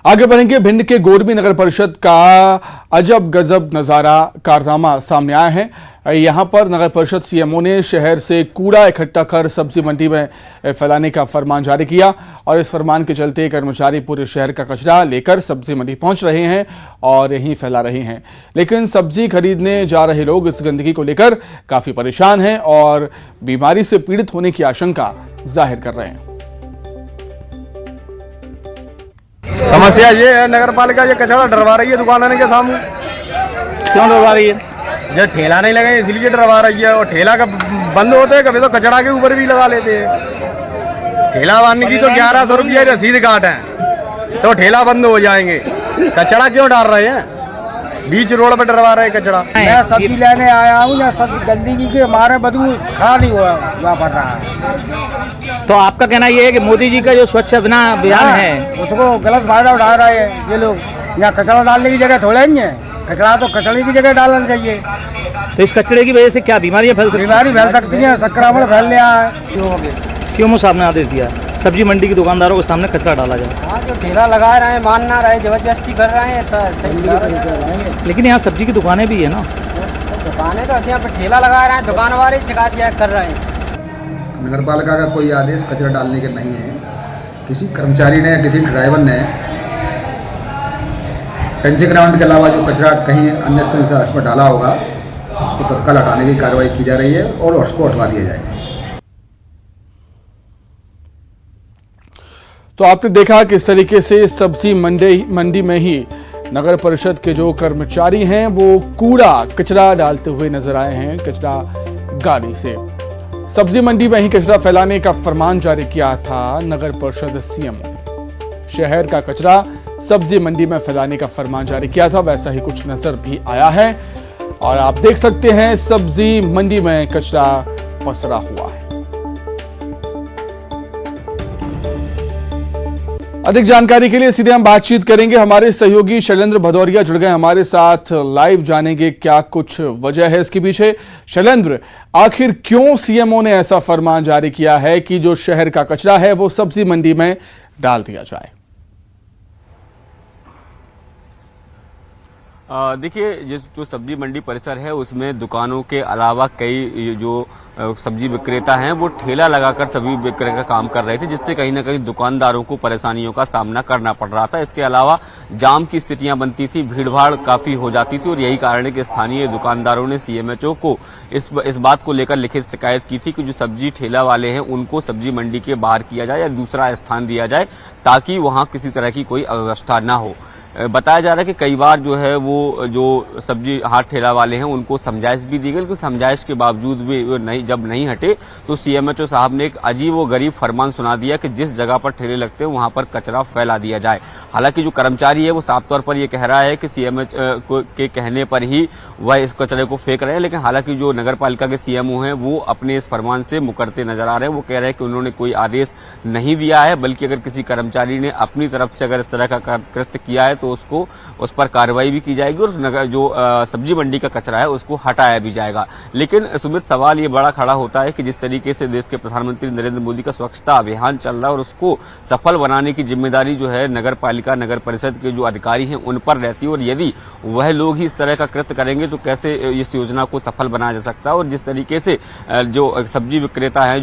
आगे बढ़ेंगे। भिंड के गोरबी नगर परिषद का अजब गजब नजारा कारनामा सामने आया है। यहां पर नगर परिषद सीएमओ ने शहर से कूड़ा इकट्ठा कर सब्जी मंडी में फैलाने का फरमान जारी किया और इस फरमान के चलते कर्मचारी पूरे शहर का कचरा लेकर सब्जी मंडी पहुंच रहे हैं और यहीं फैला रहे हैं। लेकिन सब्जी खरीदने जा रहे लोग इस गंदगी को लेकर काफी परेशान हैं और बीमारी से पीड़ित होने की आशंका जाहिर कर रहे हैं। समस्या ये है, नगर पालिका ये कचरा डरवा रही है दुकानों के सामने। क्यों डरवा रही है? जो ठेला नहीं लगे इसलिए डरवा रही है। और ठेला का बंद होते हैं कभी तो कचरा के ऊपर भी लगा लेते हैं। ठेला बांधने की तो 1100 रुपया रसीद काट है, तो ठेला बंद हो जाएंगे। कचरा क्यों डाल रहे हैं? बीच रोड पर डरवा रहे हैं कचरा। मैं सब्जी लेने आया हूँ ना, सब गंदगी के मारे बदबू खड़ा नहीं हुआ पड़ रहा है। तो आपका कहना ये है कि मोदी जी का जो स्वच्छ अभियान है उसको गलत फायदा उठा रहे हैं ये लोग। यहाँ कचरा डालने की जगह थोड़े ही है, कचरा तो कचरे की जगह डालना चाहिए। तो इस कचरे की वजह से क्या बीमारियां फैल सकती हैं? बीमारी फैल सकती है, संक्रमण फैल रहा है। सीएमओ साहब ने आदेश दिया सब्जी मंडी के दुकानदारों के सामने कचरा डाला जाए। हाँ, जो ठेला लगा रहे हैं मान ना रहे, जबरदस्ती कर रहे हैं। लेकिन यहाँ सब्जी की दुकानें भी है ना। दुकानें तो यहाँ पे ठेला लगा रहे हैं, दुकान वाले शिकायत कर रहे हैं। नगर पालिका का कोई आदेश कचरा डालने के नहीं है। किसी कर्मचारी ने या किसी ड्राइवर ने टंची ग्राउंड के अलावा जो कचरा कहीं अन्य स्थल से उसमें डाला होगा उसको तत्काल हटाने की कार्रवाई की जा रही है और उसको हटवा दिया जाए। तो आपने देखा किस तरीके से सब्जी मंडी में ही नगर परिषद के जो कर्मचारी हैं वो कूड़ा कचरा डालते हुए नजर आए हैं। कचरा गाड़ी से सब्जी मंडी में ही कचरा फैलाने का फरमान जारी किया था नगर परिषद सीएमओ ने। शहर का कचरा सब्जी मंडी में फैलाने का फरमान जारी किया था, वैसा ही कुछ नजर भी आया है और आप देख सकते हैं सब्जी मंडी में कचरा पसरा हुआ है। अधिक जानकारी के लिए सीधे हम बातचीत करेंगे। हमारे सहयोगी शैलेंद्र भदौरिया जुड़ गए हमारे साथ, लाइव जानेंगे क्या कुछ वजह है इसके पीछे। शैलेंद्र, आखिर क्यों सीएमओ ने ऐसा फरमान जारी किया है कि जो शहर का कचरा है वो सब्जी मंडी में डाल दिया जाए? देखिए, जो सब्जी मंडी परिसर है उसमें दुकानों के अलावा कई जो सब्जी विक्रेता हैं वो ठेला लगाकर सब्जी विक्रय का काम कर रहे थे, जिससे कहीं ना कहीं दुकानदारों को परेशानियों का सामना करना पड़ रहा था। इसके अलावा जाम की स्थितियां बनती थी, भीड़भाड़ काफी हो जाती थी और यही कारण है कि स्थानीय दुकानदारों ने सीएमएचओ को इस बात को लेकर लिखित शिकायत की थी कि जो सब्जी ठेला वाले हैं उनको सब्जी मंडी के बाहर किया जाए या दूसरा स्थान दिया जाए ताकि वहां किसी तरह की कोई अव्यवस्था ना हो। बताया जा रहा है कि कई बार जो है वो जो सब्जी हाट ठेला वाले हैं उनको समझाइश भी दी गई, लेकिन समझाइश के बावजूद भी जब नहीं हटे तो सीएमएचओ साहब ने एक अजीब व गरीब फरमान सुना दिया कि जिस जगह पर ठेले लगते हैं वहां पर कचरा फैला दिया जाए। हालांकि जो कर्मचारी है वो साफ तौर पर ये कह रहा है कि सीएमएचओ के कहने पर ही वह इस कचरे को फेंक रहे हैं, लेकिन हालांकि जो नगर पालिका के सीएमओ हैं वो अपने इस फरमान से मुकरते नजर आ रहे हैं। वो कह रहे हैं कि उन्होंने कोई आदेश नहीं दिया है, बल्कि अगर किसी कर्मचारी ने अपनी तरफ से अगर इस तरह का कृत्य किया है तो उसको उस पर कार्रवाई भी की जाएगी और नगर जो सब्जी मंडी का कचरा है उसको हटाया भी जाएगा। लेकिन सुमित, सवाल ये बड़ा खड़ा होता है कि जिस तरीके से देश के प्रधानमंत्री नरेंद्र मोदी का स्वच्छता अभियान चल रहा है और उसको सफल बनाने की जिम्मेदारी जो है नगर पालिका नगर परिषद के जो अधिकारी हैं उन पर रहती है और यदि वह लोग ही इस तरह का कृत्य करेंगे तो कैसे इस योजना को सफल बनाया जा सकता है। और जिस तरीके से जो सब्जी विक्रेता है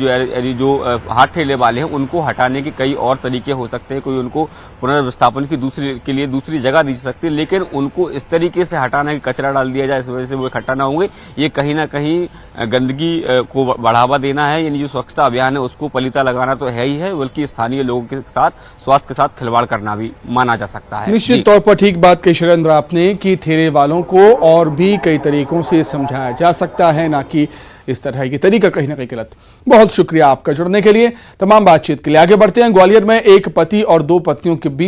जो हाट ठेले वाले हैं उनको हटाने के कई और तरीके हो सकते हैं। कोई उनको पुनर्विस्थापन की दूसरी जगह दी सकती है, लेकिन उनको इस तरीके से हटाना कि कचरा डाल दिया जाए इस वजह से वो इकट्ठा ना होंगे, ये कहीं ना कहीं गंदगी को बढ़ावा देना है। यानी जो स्वच्छता अभियान है उसको पलीता लगाना तो है ही है, बल्कि स्थानीय लोगों के साथ स्वास्थ्य के साथ खिलवाड़ करना भी माना जा सकता है। निश्चित तौर पर ठीक बात कही शैलेंद्र आपने कि ठेले वालों को और भी कई तरीकों से समझाया जा सकता है, ना कि इस तरह की तरीका कहीं ना कहीं गलत। बहुत शुक्रिया आपका जुड़ने के लिए, तमाम बातचीत के लिए। आगे बढ़ते हैं। ग्वालियर में एक पति और दो पत्नियों के बीच